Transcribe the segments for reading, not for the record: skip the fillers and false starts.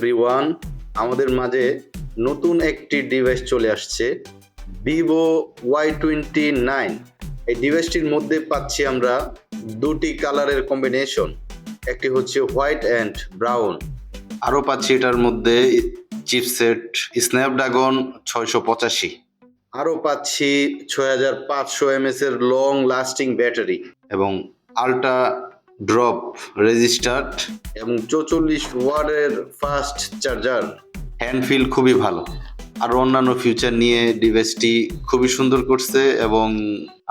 Everyone, আমাদের মাঝে নতুন একটি ডিভাইস চলে আসছে, ভিভো Y29। এই ডিভাইসটির মধ্যে পাচ্ছি আমরা দুটি কালারের কম্বিনেশন, একটি হচ্ছে হোয়াইট অ্যান্ড ব্রাউন। আরও পাচ্ছি এটার মধ্যে চিপসেট স্ন্যাপড্রাগন 685। আরও পাচ্ছি 6500 mAh এর লং লাস্টিং ব্যাটারি এবং আল্ট্রা ড্রপ রেজিস্টার্ড এবং 44 ওয়াটের ফাস্ট চার্জার। হ্যান্ড ফিল খুবই ভালো। আর অন্যান্য ফিউচার নিয়ে ডিভাইসটি খুবই সুন্দর করছে এবং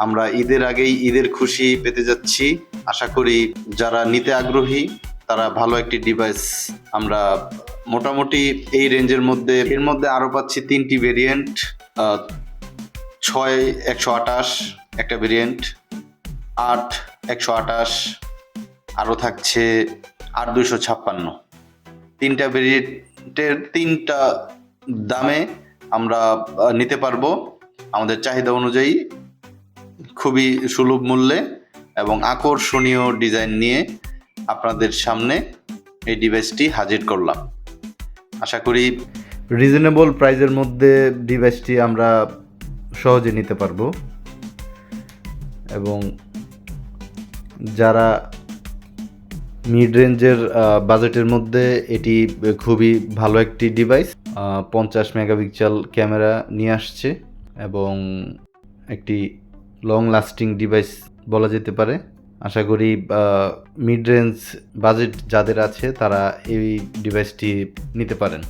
আমরা ঈদের আগেই ঈদের খুশি পেতে যাচ্ছি। আশা করি যারা নিতে আগ্রহী তারা ভালো একটি ডিভাইস আমরা মোটামুটি এই রেঞ্জের মধ্যে, এর মধ্যে আরও পাচ্ছি 3টি ভেরিয়েন্ট, 6 128 একটা ভেরিয়েন্ট, 8 128, আরও থাকছে 8 256। তিনটা ভেরিয়েন্টের তিনটা দামে আমরা নিতে পারবো আমাদের চাহিদা অনুযায়ী, খুবই সুলভ মূল্যে এবং আকর্ষণীয় ডিজাইন নিয়ে আপনাদের সামনে এই ডিভাইসটি হাজির করলাম। আশা করি রিজনেবল প্রাইসের মধ্যে ডিভাইসটি আমরা সহজে নিতে পারবো এবং যারা মিড রেঞ্জের বাজেটের মধ্যে এটি খুবই ভালো একটি ডিভাইস। 50 মেগাপিক্সেল ক্যামেরা নিয়ে আসছে এবং একটি লং লাস্টিং ডিভাইস বলা যেতে পারে। আশা করি মিড রেঞ্জ বাজেট যাদের আছে তারা এই ডিভাইসটি নিতে পারেন।